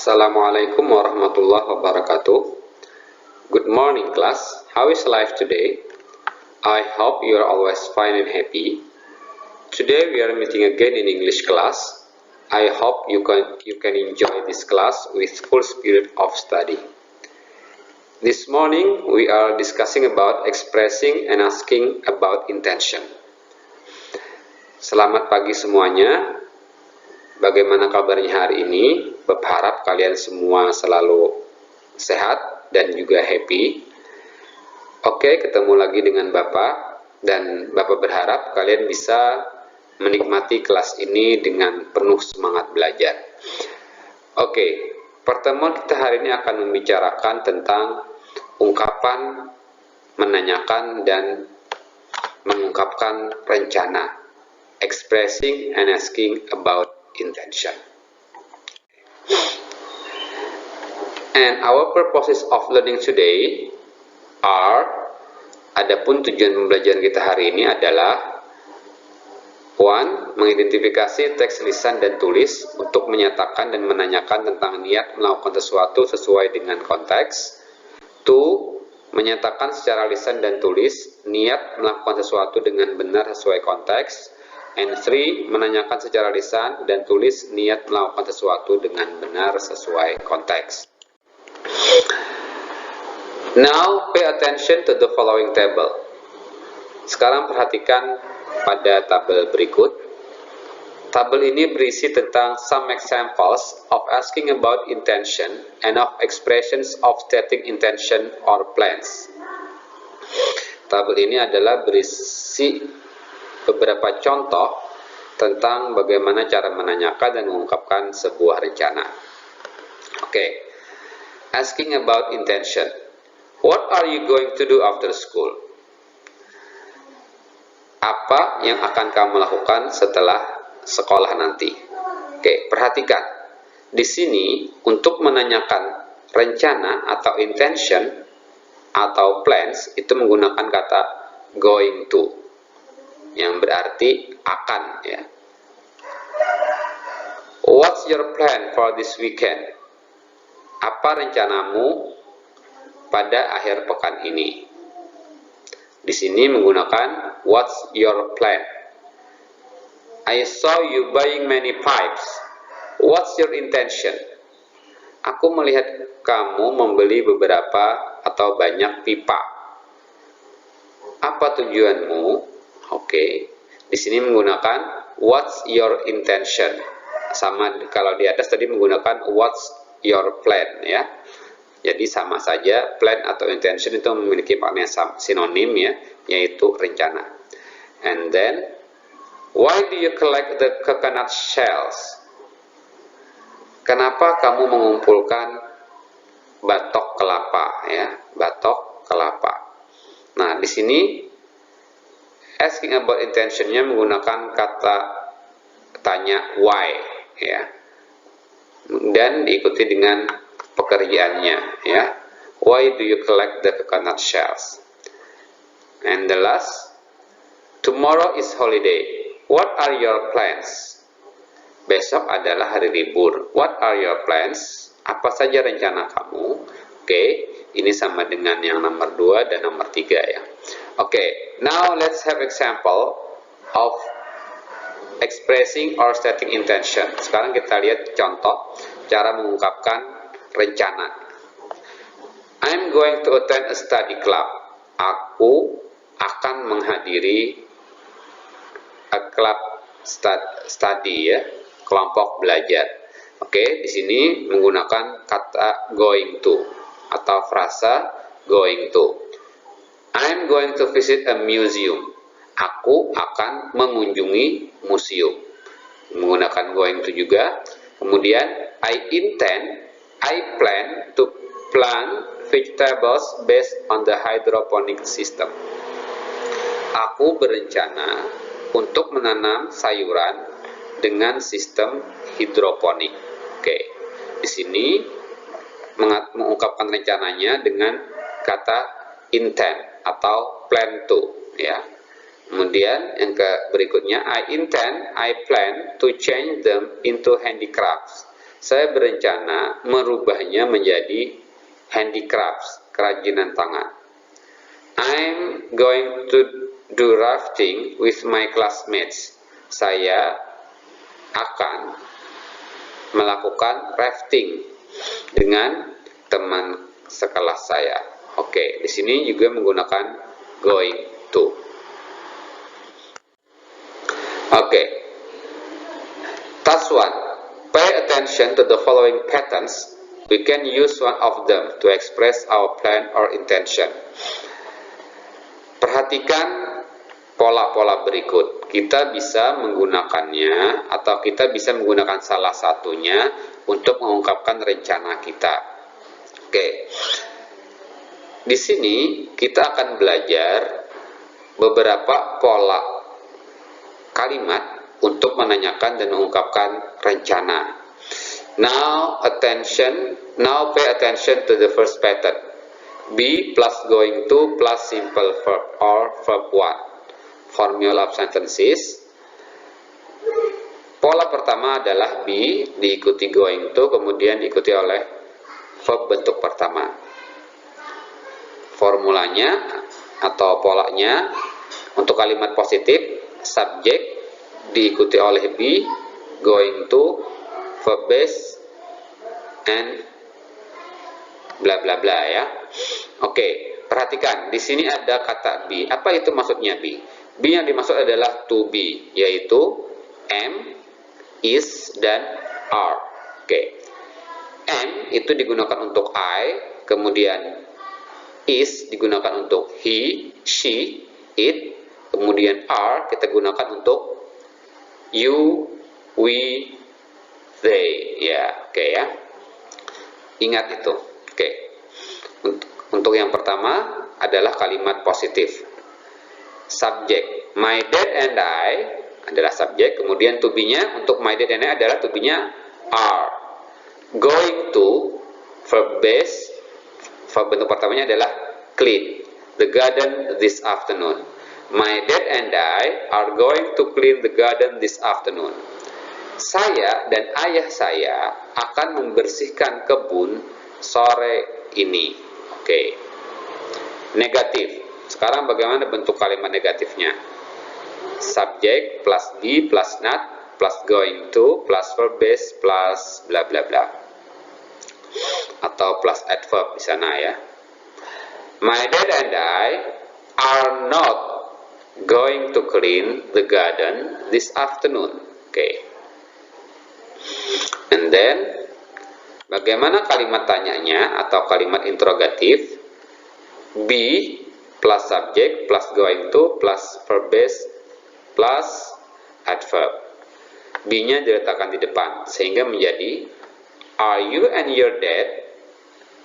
Assalamualaikum warahmatullahi wabarakatuh. Good morning class. How is life today? I hope you are always fine and happy. Today we are meeting again in English class. I hope you can enjoy this class with full spirit of study. This morning we are discussing about expressing and asking about intention. Selamat pagi semuanya. Bagaimana kabarnya hari ini? Berharap kalian semua selalu sehat dan juga happy. Oke, ketemu lagi dengan Bapak, dan Bapak berharap kalian bisa menikmati kelas ini dengan penuh semangat belajar. Oke, pertemuan kita hari ini akan membicarakan tentang ungkapan menanyakan dan mengungkapkan rencana, expressing and asking about intention. And our purposes of learning today are, adapun tujuan pembelajaran kita hari ini adalah 1. Mengidentifikasi teks lisan dan tulis untuk menyatakan dan menanyakan tentang niat melakukan sesuatu sesuai dengan konteks. 2. Menyatakan secara lisan dan tulis niat melakukan sesuatu dengan benar sesuai konteks. And 3. Menanyakan secara lisan dan tulis niat melakukan sesuatu dengan benar sesuai konteks. Now pay attention to the following table. Sekarang perhatikan pada tabel berikut. Tabel ini berisi tentang some examples of asking about intention and of expressions of stating intention or plans. Tabel ini adalah berisi beberapa contoh tentang bagaimana cara menanyakan dan mengungkapkan sebuah rencana. Oke. Asking about intention. What are you going to do after school? Apa yang akan kamu lakukan setelah sekolah nanti? Oke, perhatikan. Di sini untuk menanyakan rencana atau intention atau plans itu menggunakan kata going to, yang berarti akan, ya. What's your plan for this weekend? Apa rencanamu pada akhir pekan ini? Di sini menggunakan what's your plan. I saw you buying many pipes. What's your intention? Aku melihat kamu membeli beberapa atau banyak pipa. Apa tujuanmu? Oke, di sini menggunakan what's your intention. Sama kalau di atas tadi menggunakan what's your plan, ya. Jadi sama saja, plan atau intention itu memiliki makna sinonim, ya, yaitu rencana. And then, why do you collect the coconut shells? Kenapa kamu mengumpulkan batok kelapa, ya, batok kelapa. Nah, di sini asking about intention-nya menggunakan kata tanya why, ya, dan diikuti dengan pekerjaannya, ya. Why do you collect the coconut shells? And the last, tomorrow is holiday. What are your plans? Besok adalah hari libur. What are your plans? Apa saja rencana kamu? Oke, ini sama dengan yang nomor 2 dan nomor 3, ya. Oke, now let's have example of expressing or stating intention. Sekarang kita lihat contoh cara mengungkapkan rencana. I'm going to attend a study club. Aku akan menghadiri a club study, ya, kelompok belajar. Oke, di sini menggunakan kata going to atau frasa going to. I'm going to visit a museum. Aku akan mengunjungi museum. Menggunakan going to juga. Kemudian I plan to plant vegetables based on the hydroponic system. Aku berencana untuk menanam sayuran dengan sistem hidroponik. Oke. Di sini mengungkapkan rencananya dengan kata intend atau plan to, ya. Kemudian yang berikutnya I plan to change them into handicrafts. Saya berencana merubahnya menjadi handicrafts, kerajinan tangan. I'm going to do rafting with my classmates. Saya akan melakukan rafting dengan teman sekelas saya. Oke, di sini juga menggunakan going to. Oke. Task 1. Pay attention to the following patterns. We can use one of them to express our plan or intention. Perhatikan pola-pola berikut. Kita bisa menggunakannya atau kita bisa menggunakan salah satunya untuk mengungkapkan rencana kita. Oke. Di sini kita akan belajar beberapa pola kalimat untuk menanyakan dan mengungkapkan rencana. Now pay attention to the first pattern. Be plus going to plus simple verb or verb 1. Formula of sentences. Pola pertama adalah be, diikuti going to, kemudian diikuti oleh verb bentuk pertama. Formulanya atau polanya untuk kalimat positif, subjek diikuti oleh be, going to, verb base, and bla bla bla ya. Oke, perhatikan di sini ada kata be. Apa itu maksudnya be? Be yang dimaksud adalah to be, yaitu am, is, dan are. Oke. Am itu digunakan untuk I, kemudian is digunakan untuk he, she, it, kemudian are kita gunakan untuk you, we, they. Ya, oke ya. Ingat itu. Oke. Untuk yang pertama adalah kalimat positif. Subjek. My dad and I adalah subjek, kemudian to be-nya untuk my dad and I adalah to be-nya are. Going to, verb base, verb bentuk pertamanya adalah clean the garden this afternoon. My dad and I are going to clean the garden this afternoon. Saya dan ayah saya akan membersihkan kebun sore ini. Oke. Negatif. Sekarang bagaimana bentuk kalimat negatifnya? Subjek plus be plus not plus going to plus verb base plus bla bla bla. Atau plus adverb di sana ya. My dad and I are not going to clean the garden this afternoon. Okay. And then bagaimana kalimat tanyanya atau kalimat interrogatif? Be plus subject plus going to plus verb base plus adverb. Be-nya diletakkan di depan sehingga menjadi are you and your dad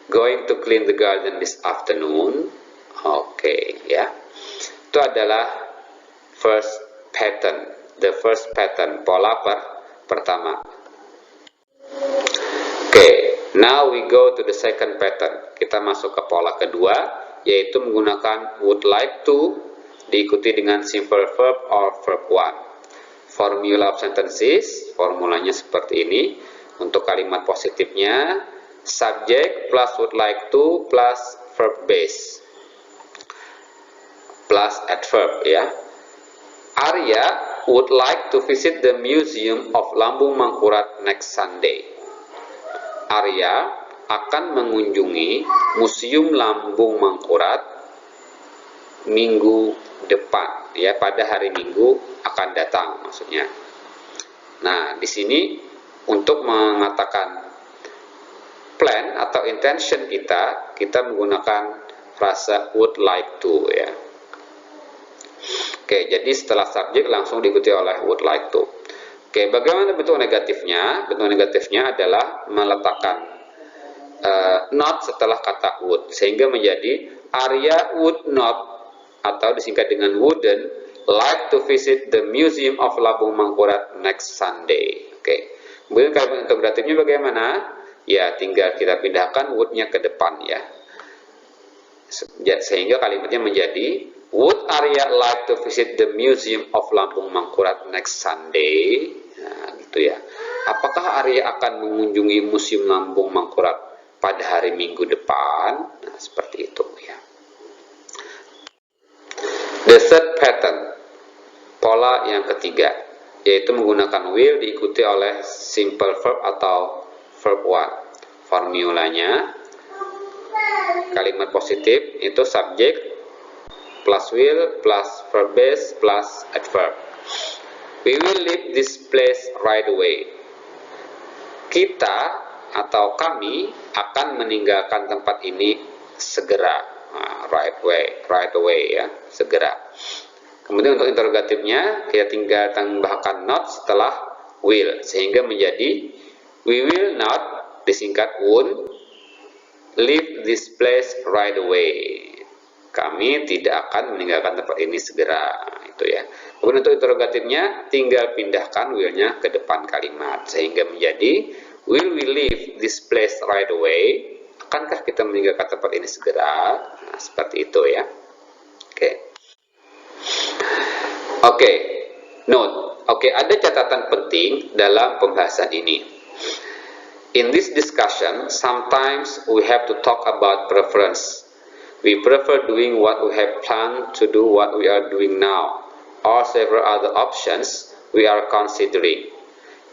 going to clean the garden this afternoon? Oke, ya. Itu adalah first pattern, the first pattern, pola pertama. Oke, now we go to the second pattern. Kita masuk ke pola kedua, yaitu menggunakan would like to diikuti dengan simple verb or verb 1. Formula of sentences, formulanya seperti ini. Untuk kalimat positifnya, subject plus would like to plus verb base plus adverb ya. Arya would like to visit the Museum of Lambung Mangkurat next Sunday. Arya akan mengunjungi Museum Lambung Mangkurat minggu depan ya, pada hari Minggu akan datang maksudnya. Nah, di sini untuk mengatakan plan atau intention kita menggunakan frasa would like to ya. Oke, jadi setelah subjek langsung diikuti oleh would like to. Oke, bagaimana bentuk negatifnya? Bentuk negatifnya adalah meletakkan not setelah kata would sehingga menjadi Arya would not atau disingkat dengan wouldn't like to visit the Museum of Lambung Mangkurat next Sunday. Oke. Kemudian kalimat integratifnya bagaimana? Ya, tinggal kita pindahkan would-nya ke depan ya. Sehingga kalimatnya menjadi would Arya like to visit the Museum of Lambung Mangkurat next Sunday? Nah, gitu ya. Apa apakah Arya akan mengunjungi Museum Lambung Mangkurat pada hari Minggu depan? Nah, seperti itu ya. The third pattern, pola yang ketiga, yaitu menggunakan will diikuti oleh simple verb atau verb one. Formulanya, kalimat positif itu subjek plus will plus verb base plus adverb. We will leave this place right away. Kita atau kami akan meninggalkan tempat ini segera. Nah, right away ya, segera. Kemudian untuk interrogatifnya kita tinggal tambahkan not setelah will sehingga menjadi we will not, disingkat won't, leave this place right away. Kami tidak akan meninggalkan tempat ini segera, itu ya. Kemudian untuk interrogatifnya tinggal pindahkan will-nya ke depan kalimat sehingga menjadi will we leave this place right away? Akankah kita meninggalkan tempat ini segera? Nah, seperti itu ya. Oke. Note. Ada catatan penting dalam pembahasan ini. In this discussion, sometimes we have to talk about preference. We prefer doing what we have planned to do what we are doing now, or several other options we are considering.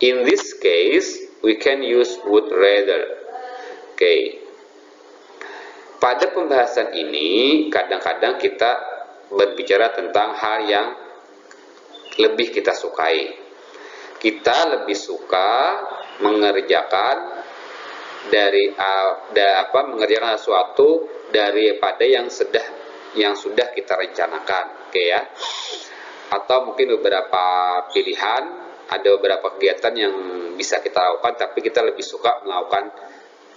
In this case, we can use would rather. Pada pembahasan ini, kadang-kadang kita berbicara tentang hal yang lebih kita sukai. Kita lebih suka mengerjakan mengerjakan sesuatu daripada yang sudah kita rencanakan, ya. Atau mungkin beberapa pilihan, ada beberapa kegiatan yang bisa kita lakukan, tapi kita lebih suka melakukan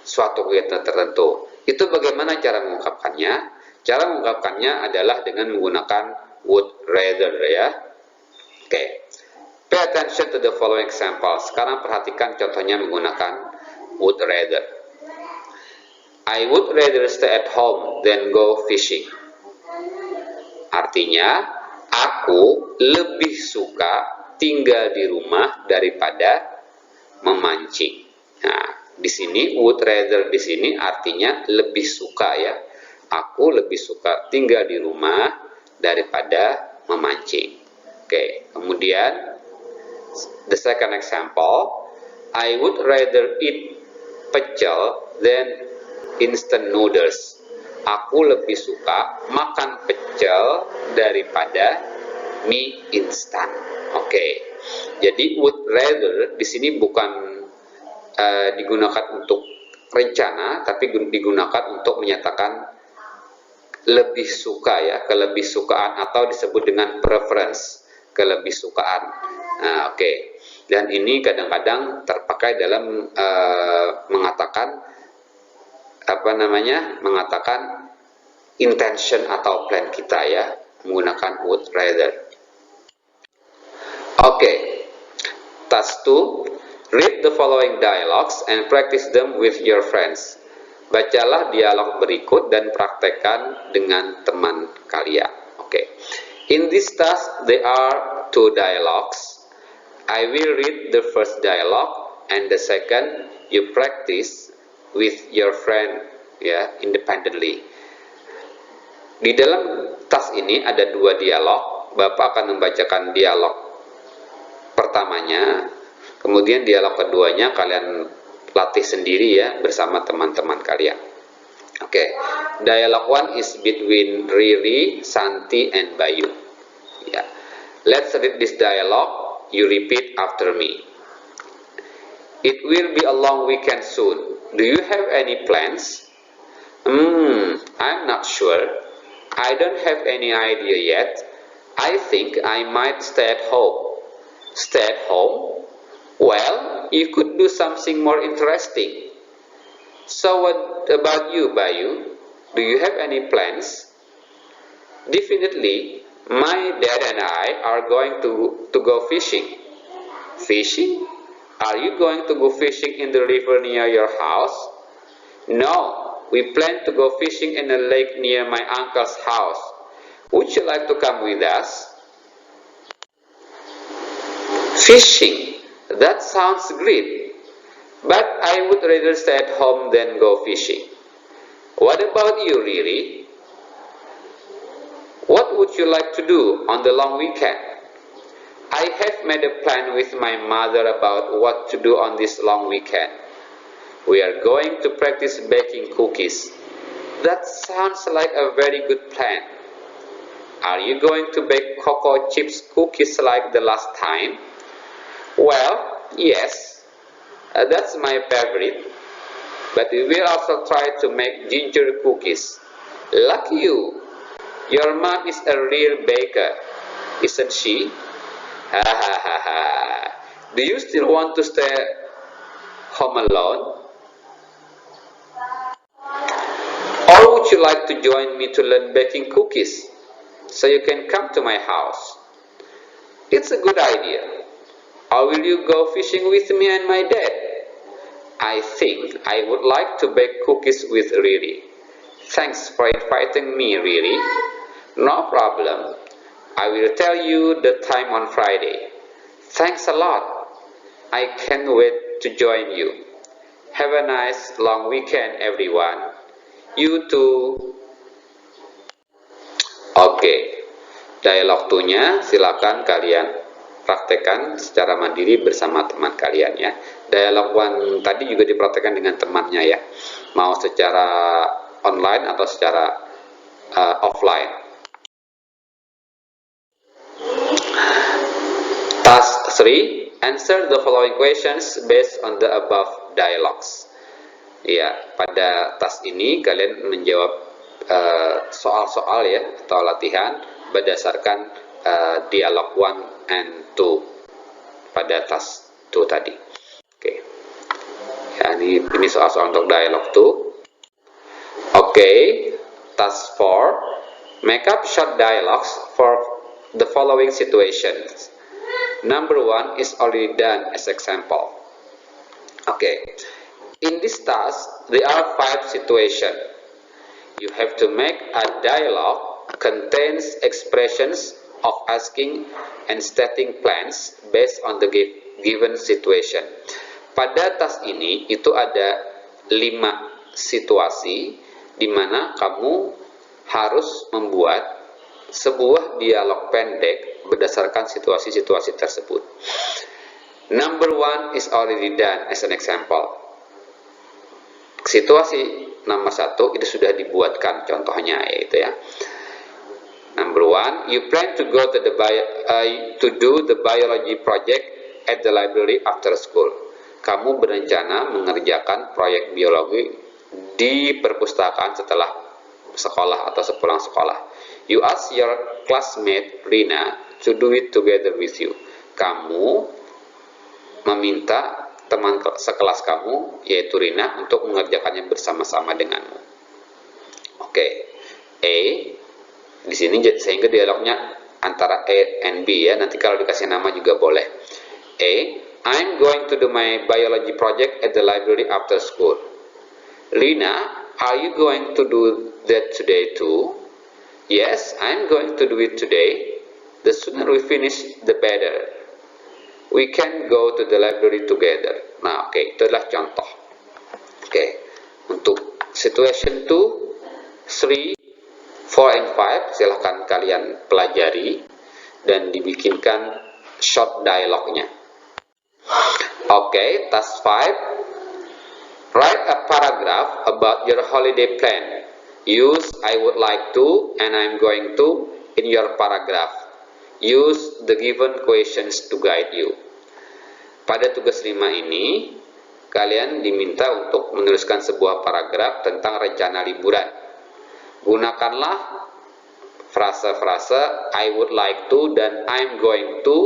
suatu kegiatan tertentu. Itu bagaimana cara mengungkapkannya? Cara mengungkapkannya adalah dengan menggunakan would rather ya. Pay attention to the following example. Sekarang perhatikan contohnya menggunakan would rather. I would rather stay at home than go fishing. Artinya, aku lebih suka tinggal di rumah daripada memancing. Nah, di sini would rather di sini artinya lebih suka ya. Aku lebih suka tinggal di rumah daripada memancing. Kemudian the second example, I would rather eat pecel than instant noodles. Aku lebih suka makan pecel daripada mie instan. Jadi would rather di sini bukan digunakan untuk rencana, tapi digunakan untuk menyatakan lebih suka ya, kelebihsukaan atau disebut dengan preference, kelebihsukaan. Dan ini kadang-kadang terpakai dalam mengatakan intention atau plan kita ya, menggunakan would rather. Task 2. Read the following dialogues and practice them with your friends. Bacalah dialog berikut dan praktekkan dengan teman kalian. In this task, there are 2 dialogues. I will read the first dialogue and the second you practice with your friend independently. Di dalam task ini ada 2 dialog. Bapak akan membacakan dialog pertamanya. Kemudian dialog keduanya kalian latih sendiri ya bersama teman-teman kalian. Dialog 1 is between Riri, Santi, and Bayu. Let's read this dialogue. You repeat after me. It will be a long weekend soon. Do you have any plans? I'm not sure. I don't have any idea yet. I think I might stay at home. Stay at home? Well, you could do something more interesting. So what about you, Bayu? Do you have any plans? Definitely, my dad and I are going to go fishing. Fishing? Are you going to go fishing in the river near your house? No, we plan to go fishing in a lake near my uncle's house. Would you like to come with us? Fishing? That sounds great. But I would rather stay at home than go fishing. What about you, Riri? What would you like to do on the long weekend? I have made a plan with my mother about what to do on this long weekend. We are going to practice baking cookies. That sounds like a very good plan. Are you going to bake cocoa chips cookies like the last time? Well, yes, that's my favorite. But we will also try to make ginger cookies. Lucky you! Your mom is a real baker, isn't she? Ha ha ha ha. Do you still want to stay home alone? Or would you like to join me to learn baking cookies so you can come to my house? It's a good idea. Or will you go fishing with me and my dad? I think I would like to bake cookies with Riri. Thanks for inviting me, Riri. No problem. I will tell you the time on Friday. Thanks a lot. I can't wait to join you. Have a nice long weekend, everyone. You too. Oke, dialog 2-nya silakan kalian praktekkan secara mandiri bersama teman kalian ya. Dialog 1 tadi juga dipraktekkan dengan temannya ya. Mau secara online atau secara offline. Task 3, answer the following questions based on the above dialogues. Ya, pada task ini kalian menjawab soal-soal ya atau latihan berdasarkan dialog 1 and 2 pada task 2 tadi. Oke. Ya, ini soal-soal untuk dialog 2. Oke, task 4, make up short dialogues for the following situations. Number 1 is already done as example. Okay, in this task there are 5 situations. You have to make a dialogue contains expressions of asking and stating plans based on the given situation. Pada task ini itu ada 5 situasi di mana kamu harus membuat sebuah dialog pendek berdasarkan situasi-situasi tersebut. Number 1 is already done as an example. Situasi nomor 1 itu sudah dibuatkan contohnya yaitu ya. Number 1, you plan to go to do the biology project at the library after school. Kamu berencana mengerjakan proyek biologi di perpustakaan setelah sekolah atau sepulang sekolah. You ask your classmate Rina to do it together with you. Kamu meminta teman sekelas kamu yaitu Rina untuk mengerjakannya bersama-sama denganmu. Oke. A di sini sehingga dialognya antara A and B ya. Nanti kalau dikasih nama juga boleh. A, I'm going to do my biology project at the library after school. Rina, are you going to do that today too? Yes, I'm going to do it today. The sooner we finish, the better. We can go to the library together. Nah, oke, itu adalah contoh. Oke, untuk situation 2, 3, 4, and 5, silahkan kalian pelajari dan dibikinkan short dialognya. Oke, task 5. Write a paragraph about your holiday plan. Use I would like to and I'm going to in your paragraph. Use the given questions to guide you. Pada tugas 5 ini, kalian diminta untuk menuliskan sebuah paragraf tentang rencana liburan. Gunakanlah frasa-frasa I would like to dan I'm going to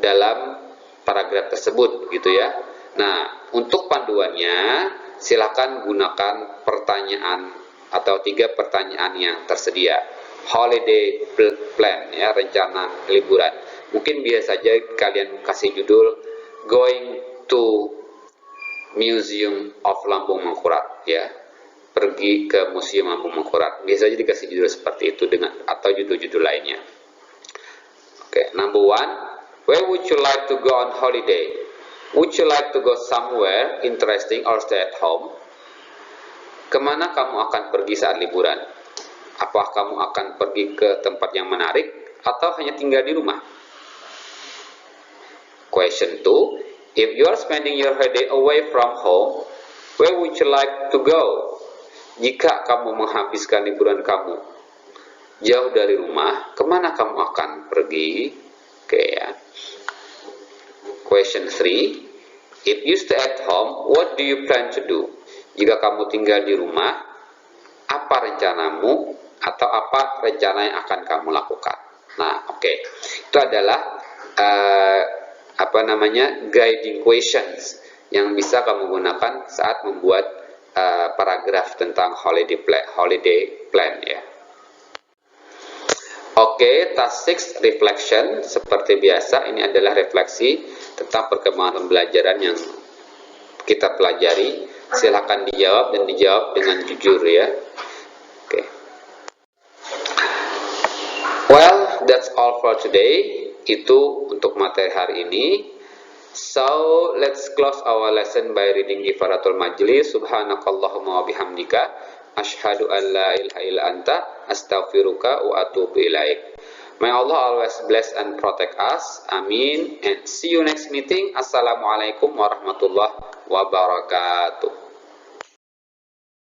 dalam paragraf tersebut gitu ya. Nah, untuk panduannya silakan gunakan pertanyaan atau 3 pertanyaan yang tersedia. Holiday plan ya, rencana liburan. Mungkin biasa saja kalian kasih judul Going to Museum of Lambung Mangkurat ya. Pergi ke Museum Lambung Mangkurat. Biasa saja dikasih judul seperti itu dengan atau judul-judul lainnya. Oke, number 1, where would you like to go on holiday? Would you like to go somewhere interesting or stay at home? Kemana kamu akan pergi saat liburan? Apakah kamu akan pergi ke tempat yang menarik atau hanya tinggal di rumah? Question 2. If you are spending your holiday away from home, where would you like to go? Jika kamu menghabiskan liburan kamu jauh dari rumah, kemana kamu akan pergi? Oke ya. Question 3. If you stay at home, what do you plan to do? Jika kamu tinggal di rumah, apa rencanamu atau apa rencana yang akan kamu lakukan? Nah, oke. Itu adalah guiding questions yang bisa kamu gunakan saat membuat paragraf tentang holiday plan ya. Oke, task 6 reflection. Seperti biasa, ini adalah refleksi tentang perkembangan pembelajaran yang kita pelajari. Silakan dijawab dan dijawab dengan jujur ya. Oke. Well, that's all for today. Itu untuk materi hari ini. So, let's close our lesson by reading Ifaratul Majlis. Subhanakallahumma wa bihamdika asyhadu an la ilaha illa anta astaghfiruka wa atubu ilaik. May Allah always bless and protect us. Amin. And see you next meeting. Assalamualaikum warahmatullahi wabarakatuh.